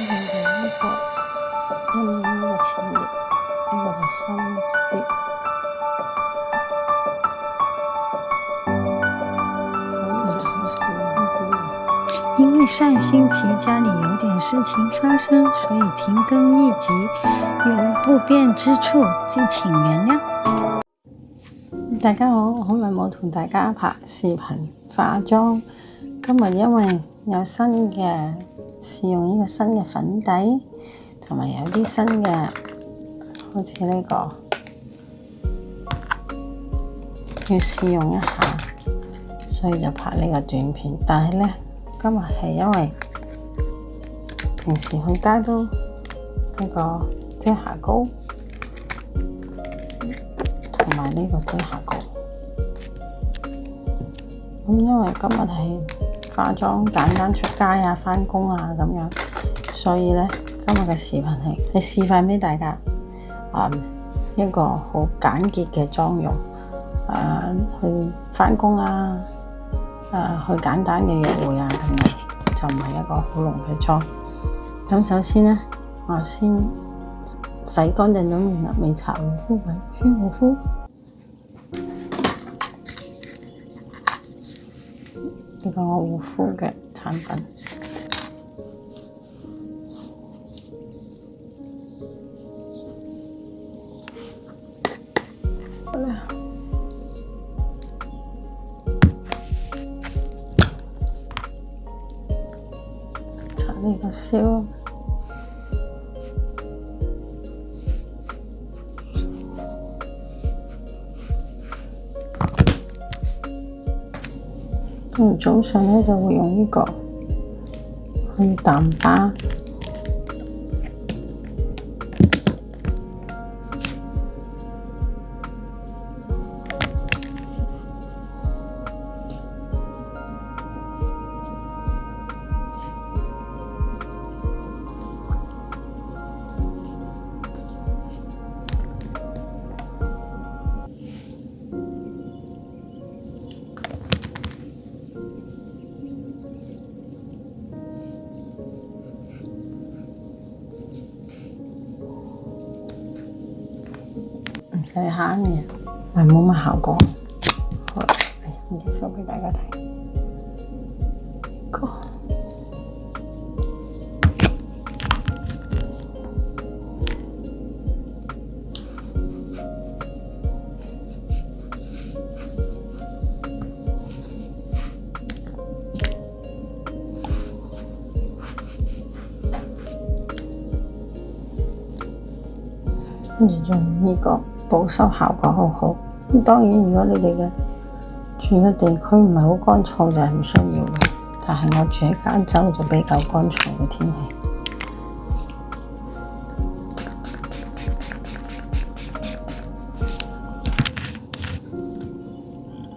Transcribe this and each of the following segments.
用嘅呢個陰影呢個淺色，呢個就深啲。因為上星期家裏有點事情發生，所以停更一集，有不便之處，敬請原諒。大家好，好耐冇同大家拍視頻化妝，今日因為有新嘅試用呢個新嘅粉底，同埋有啲新嘅，好似呢個要試用一下，所以就拍呢個短片。但係呢，今日係因為平時去街都呢個遮瑕膏同埋呢個遮瑕膏，咁因為今日係化妝簡單出街啊、返工啊咁樣，所以呢，今日嘅視頻係示範俾大家，一個好簡潔嘅妝容，去返工啊，去簡單嘅約會啊咁樣，就唔係一個好濃嘅妝。咁首先呢，我先洗乾淨咗面啦，未搽護膚品，先護膚。呢個我護膚嘅產品，好啦，搽呢個燒。早上呢就會用呢個去淡疤，唔使慳嘅，係冇乜效果。好啦，唔知 show 俾大家睇呢個，跟住就呢個。保濕效果好好，咁當然如果你哋嘅住嘅地區唔係好乾燥就係唔需要嘅，但係我住喺加州就比較乾燥嘅天氣。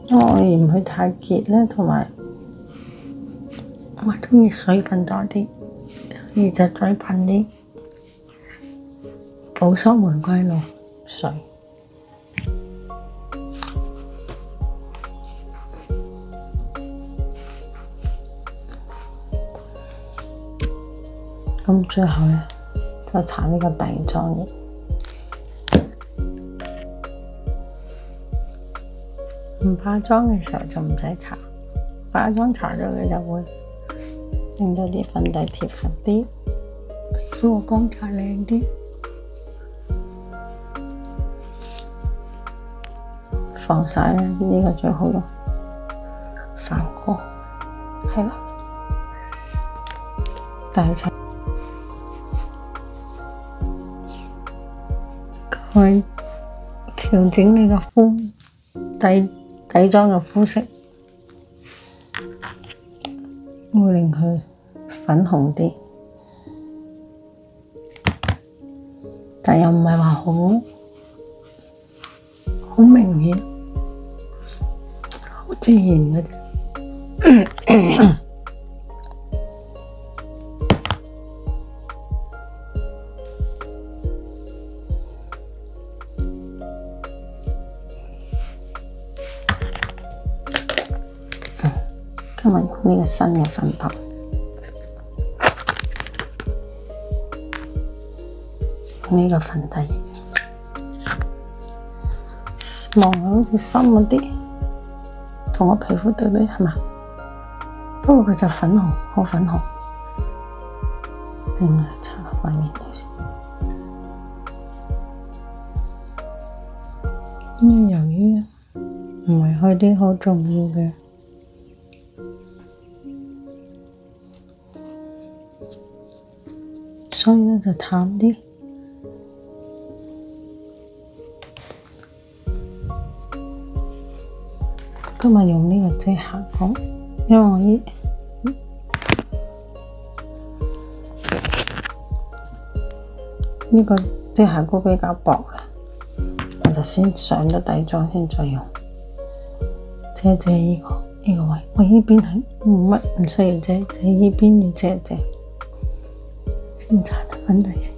因為我嫌佢太結咧，同埋我鍾意水分多啲，所以就再噴啲保濕玫瑰露水。咁最後呢，就搽呢個底妝液，唔化妝嘅時候就唔使搽，化妝搽咗佢就會令到啲粉底貼服啲，皮膚個光澤靚啲，防曬呢個最好用，反光係啦，但係去調整你個膚底妝嘅膚色，會令佢粉紅啲，但又唔係話好明顯，好自然嘅啫。今日用呢個新嘅粉白，呢個粉底液，望落好似深嗰啲，同我皮膚對比係嘛？不過佢就粉紅，好粉紅。點嚟搽落塊面度先？因為由於唔係開啲好重要嘅，所以呢就淡啲。今日用呢個遮瑕膏，因為我呢個遮瑕膏比較薄啦，我就先上咗底妝先再用，遮呢個位。我呢邊係冇乜唔需要遮，呢邊要遮，先搽啲粉底先。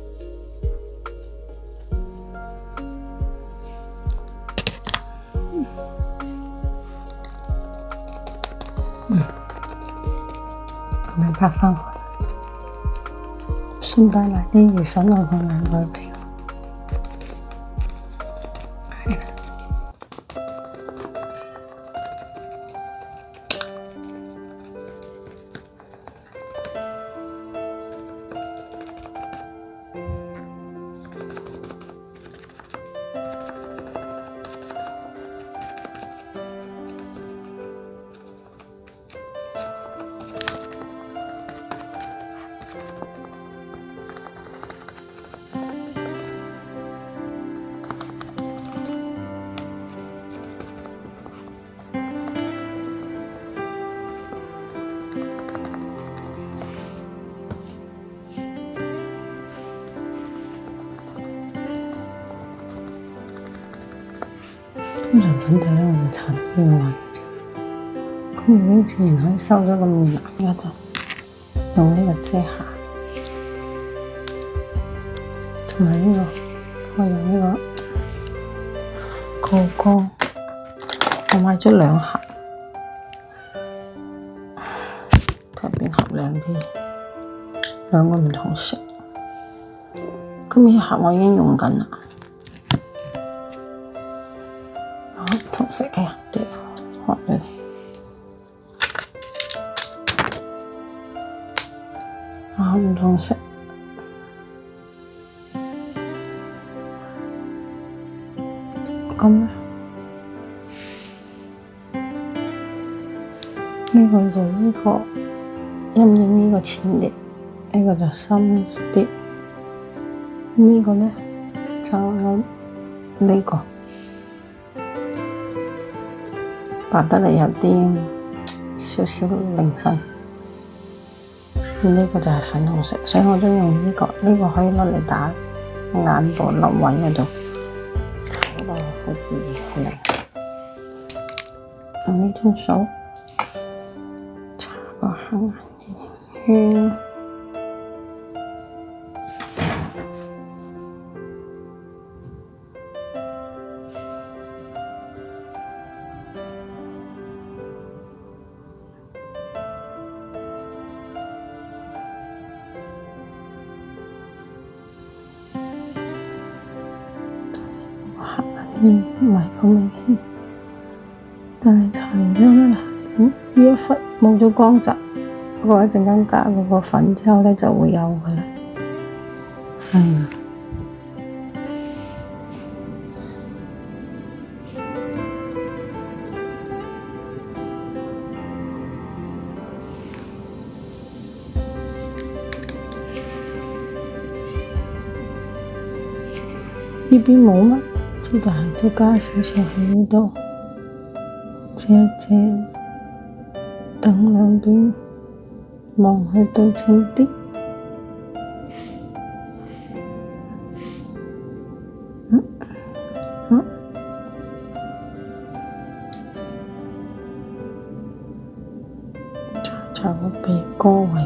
咁樣拍返去，順帶埋啲魚粉落個眼袋皮。通常粉底呢，我就搽到呢個位嘅啫，咁已經自然可以收咗個面啦。而家就用呢個遮瑕，同埋呢個，我用呢個高光，我買咗兩盒，睇邊盒靚啲，兩個唔同色。咁呢盒我已經用緊啦。同色，哎呀，跌開咗。唔同色，咁呢個就呢個陰影呢個淺啲，呢個就深啲。呢個呢就有呢個。白得嚟有啲少少凌晨，呢個就係粉紅色，所以我都用呢個，呢個可以攞嚟打眼部凹位嗰度，搽落好自然好靚。用呢種掃搽個黑眼圈。唔係咁明顯，但係搽完之後呢，呢一忽冇咗光澤，不過一陣間加嗰個粉之後呢，就會有㗎喇。呢邊冇乜。就係都加少少喺呢度，遮一遮，等兩邊望去對稱啲。搽個鼻哥位。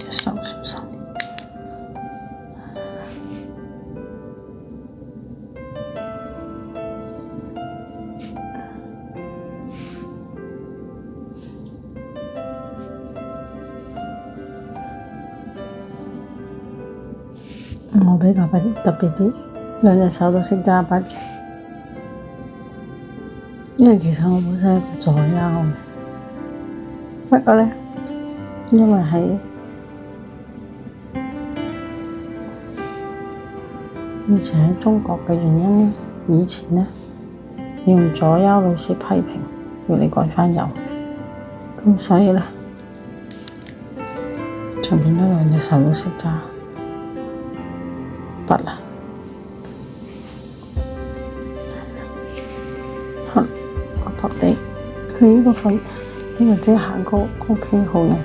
隻手少少。我比較特別啲，兩隻手都識揸筆嘅，因為其實我本身係一個左優嘅，不過呢，因為喺以前喺中國嘅原因呢，以前呢用左優老師批評，要你改返右，咁所以呢，就變咗兩隻手都識揸筆啦，係啦，薄薄地，佢呢個粉呢個遮瑕膏 OK 好用，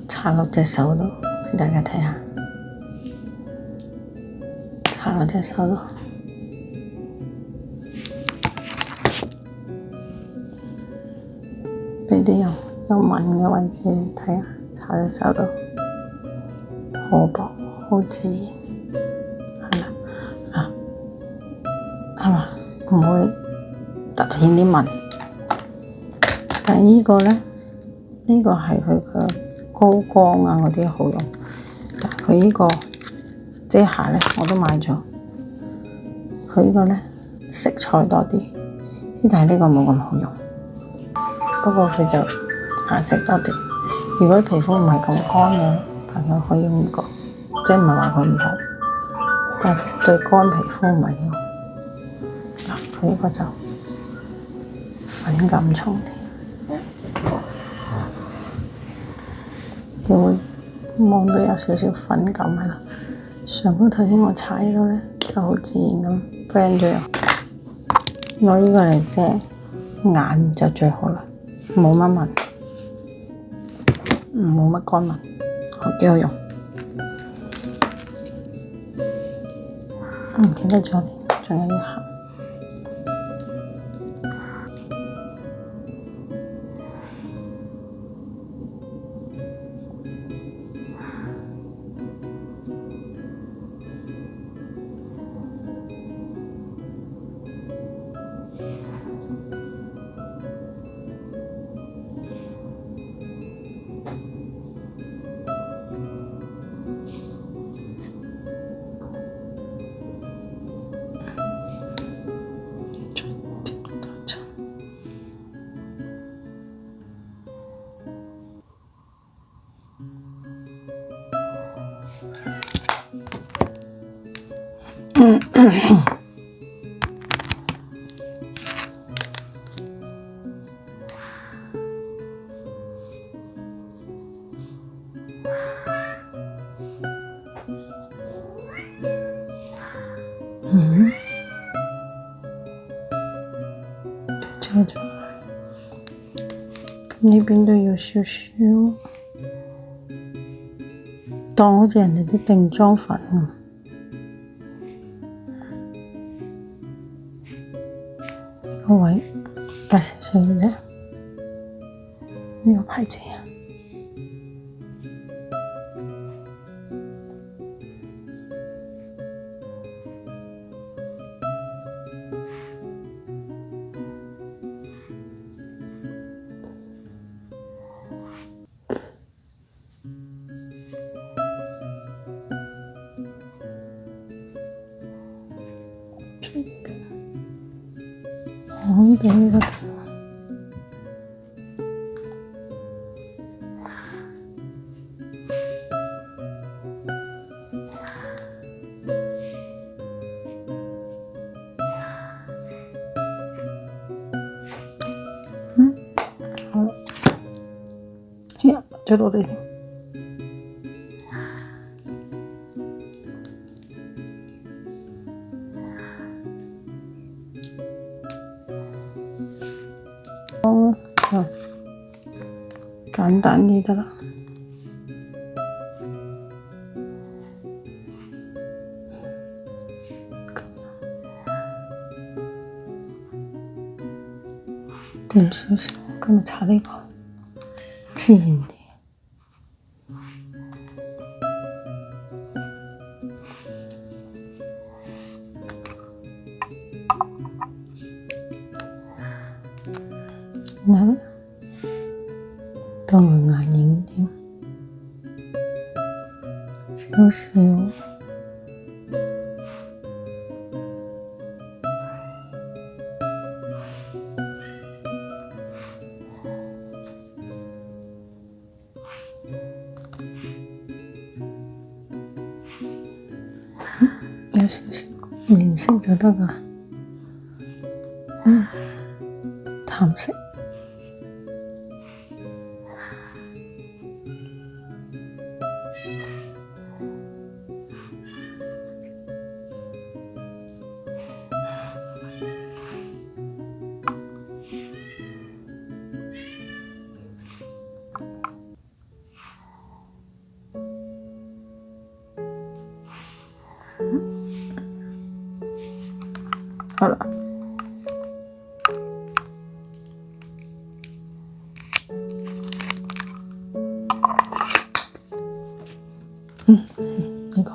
搽落隻手度畀大家睇下，搽落隻手度，畀啲有紋嘅位置你睇下，搽隻手度，好薄。好自然，係啦，係嘛，唔會突顯啲紋。但係呢個呢，呢個係佢嘅高光啊嗰啲好用，但係佢呢個遮瑕呢，我都買咗。佢呢個呢，色彩多啲，但係呢個冇咁好用。不過佢就顏色多啲。如果皮膚唔係咁乾嘅朋友可以用呢個。即係唔係話佢唔好，但係對乾皮膚唔係幾好。佢呢個就粉感重啲，你會望到有少少粉感喺度。上高頭先我搽呢個呢就好自然咁 blend 咗。攞呢個嚟遮眼就最好啦，冇乜紋，冇乜乾紋，幾好用。唔記得咗，仲有一盒。咁呢邊都要少少，當好似人哋啲定妝粉咁。呢個位加少少嘅啫，呢個牌子啊。紅點呢個地方，好啦，呀，最多啲。簡單啲得啦。掂少少，今日搽呢個自然啲。然後呢，當佢眼影添，少少，有少少面色就得㗎喇，淡色。好了，呢個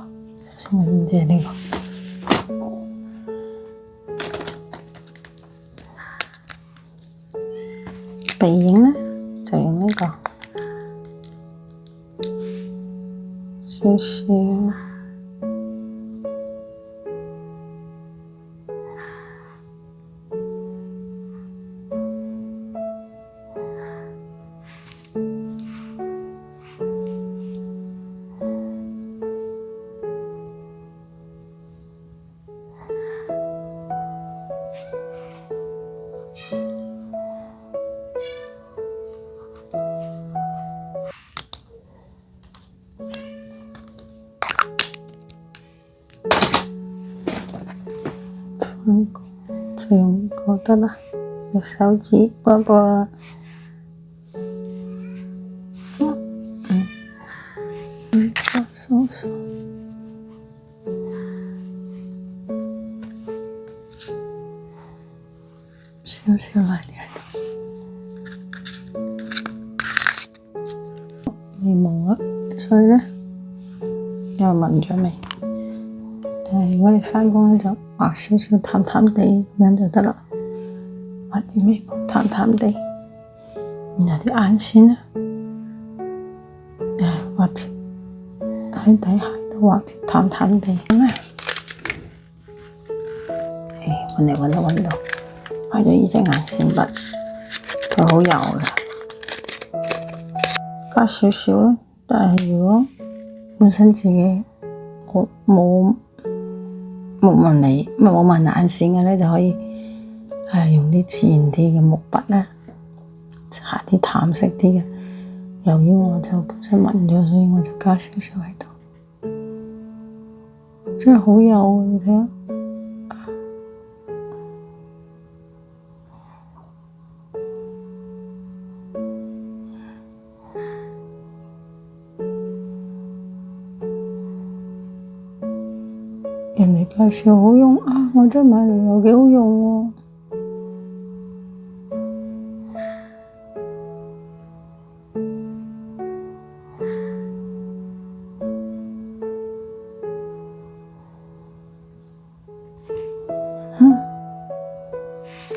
先我印借呢個鼻影呢，就用呢個少少。就用呢個得啦，隻手指撥撥，掃掃，少少來啲喺度，眉毛啊，所以呢又紋咗眉。但係如果你返工呢，就畫少少淡淡地咁樣就得啦，畫啲眉毛淡淡地，然後啲眼線呢，畫條喺底下都畫條淡淡地咁咧。揾嚟揾都揾到，買咗呢隻眼線筆，佢好幼嘅，加少少啦。但係如果本身自己冇紋眉，冇紋眼線嘅咧，就可以用啲自然啲嘅木筆咧，搽啲淡色啲嘅。由於我就本身紋咗，所以我就加少少喺度。真係好幼啊！你睇下，人哋介紹好用啊，我真係買嚟又幾好用喎。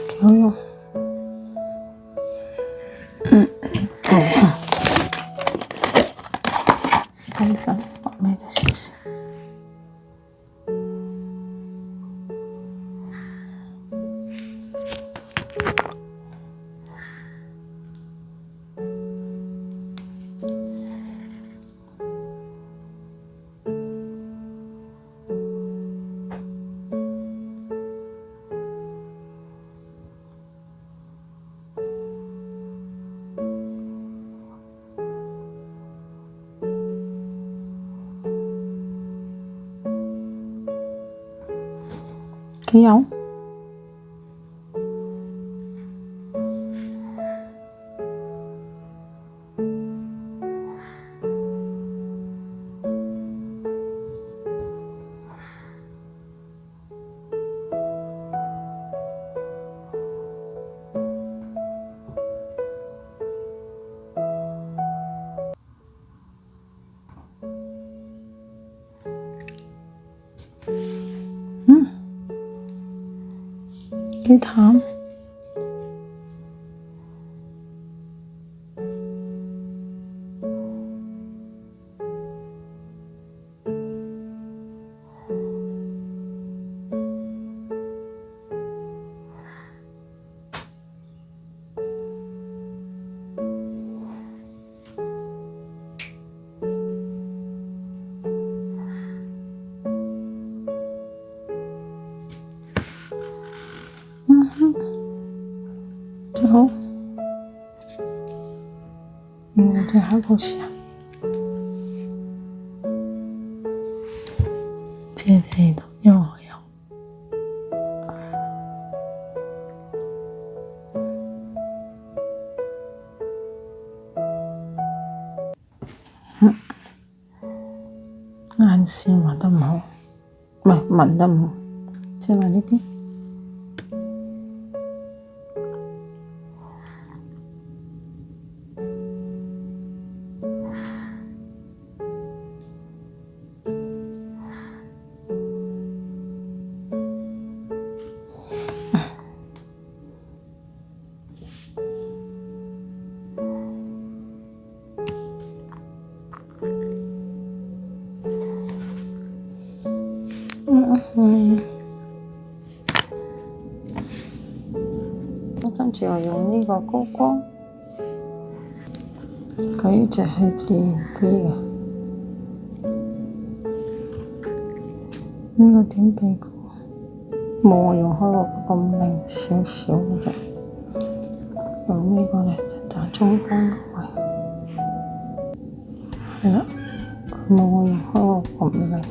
幾好用。深圳畫咩嘅少少。幾有？幾淡。睇下故事啊！姐姐都有我有。眼線畫得唔好，唔係紋得唔好，即係話呢邊。今次我用呢個高光，佢呢隻係自然啲嘅，呢個點鼻高，冇我用開個咁靈少少嘅啫。用呢個咧就打中間個位，係啦，佢冇我用開個咁靈。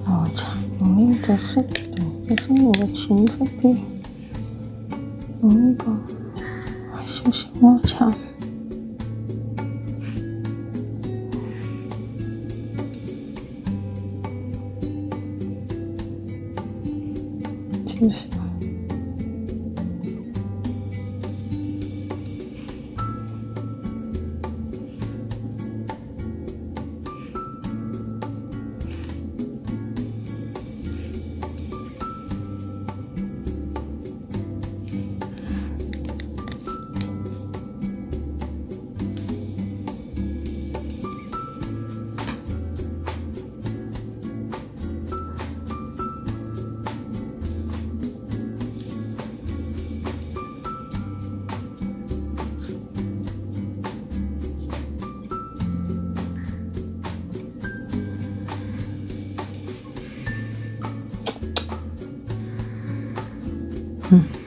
我用呢隻色，隻色用個淺色啲，用呢個少少摩擦，少少。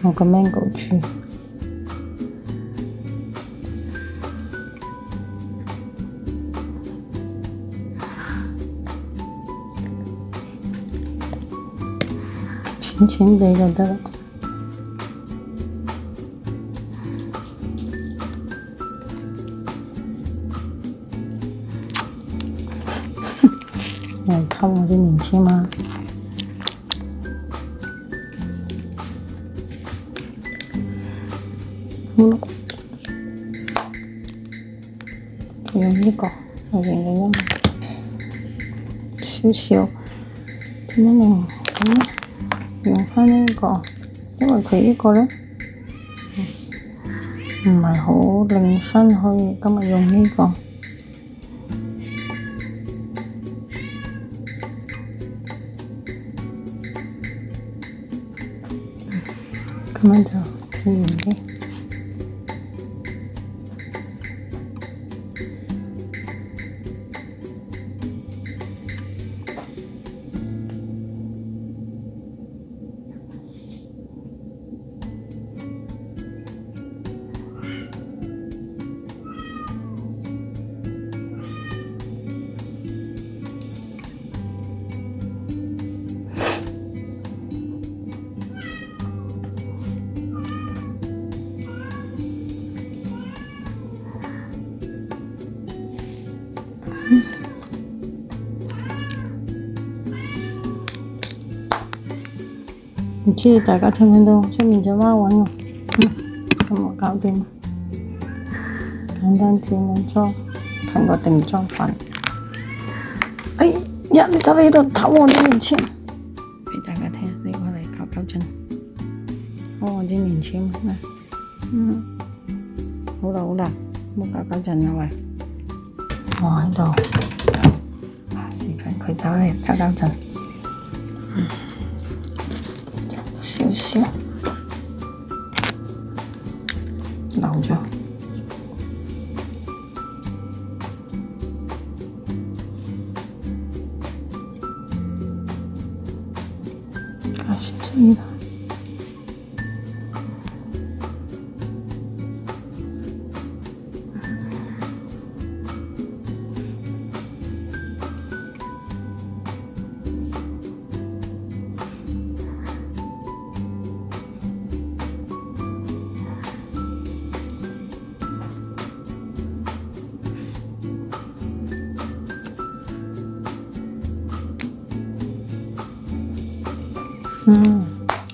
我個 mango 珠，淺淺地就得啦。有人偷我啲棉簽嗎？用呢個嚟形嘅音，少少點樣令咁咧？用返呢個，因為佢呢個咧唔係好令身，可以今日用呢個，咁樣就自然啲。唔知大家聽唔聽到出面隻貓搵我？咁我搞掂，簡單簡單裝，噴個定妝粉。哎呀，你走嚟度偷我啲棉簽，俾大家聽，呢個嚟搞搞震，偷我啲棉簽咩？好啦好啦，冇搞搞震啦喂，我喺度視頻佢走嚟搞搞震。少少漏咗，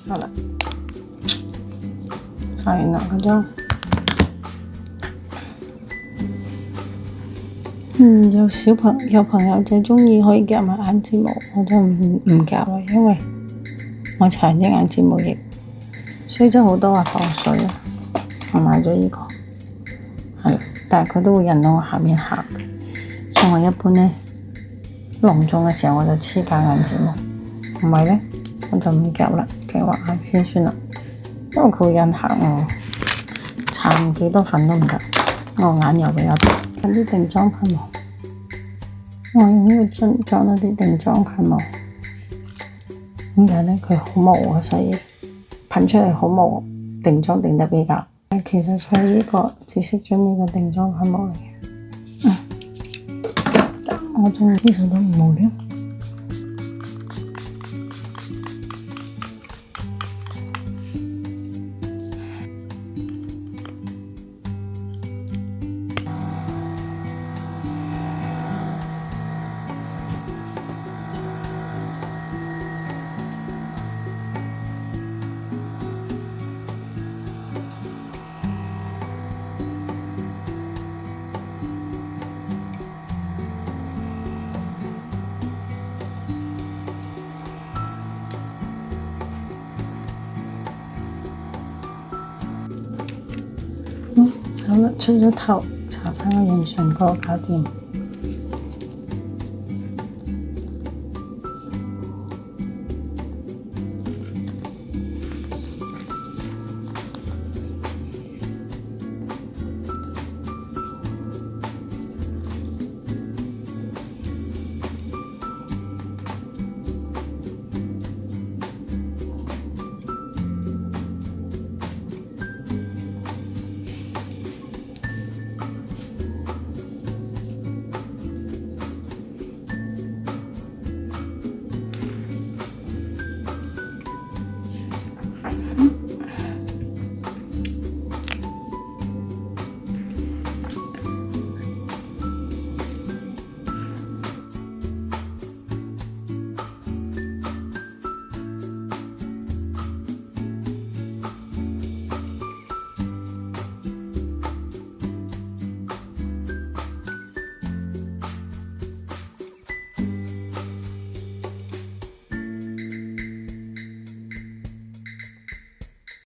好啦，係啦，嗰張。有朋友就鍾意可以夾埋眼睫毛，我就唔夾啦，因為我搽隻眼睫毛液，所以真好多話防水啊。我買咗呢個，係啦，但係佢都會印到我下面黑，所以我一般咧隆重嘅時候我就黐架眼睫毛，唔係咧我就唔夾啦，淨係畫眼先算啦，因為佢會印黑我，搽幾多粉都唔得，我眼油比較大。揾啲定妝噴霧，我用呢個樽裝咗啲定妝噴霧。點解咧？佢好毛啊，所以噴出嚟好毛，定妝定得比較。其實佢係呢個紫色樽呢個定妝噴霧嚟嘅。我中意其實都唔無聊。好啦，出咗頭，搽返個潤唇膏搞掂。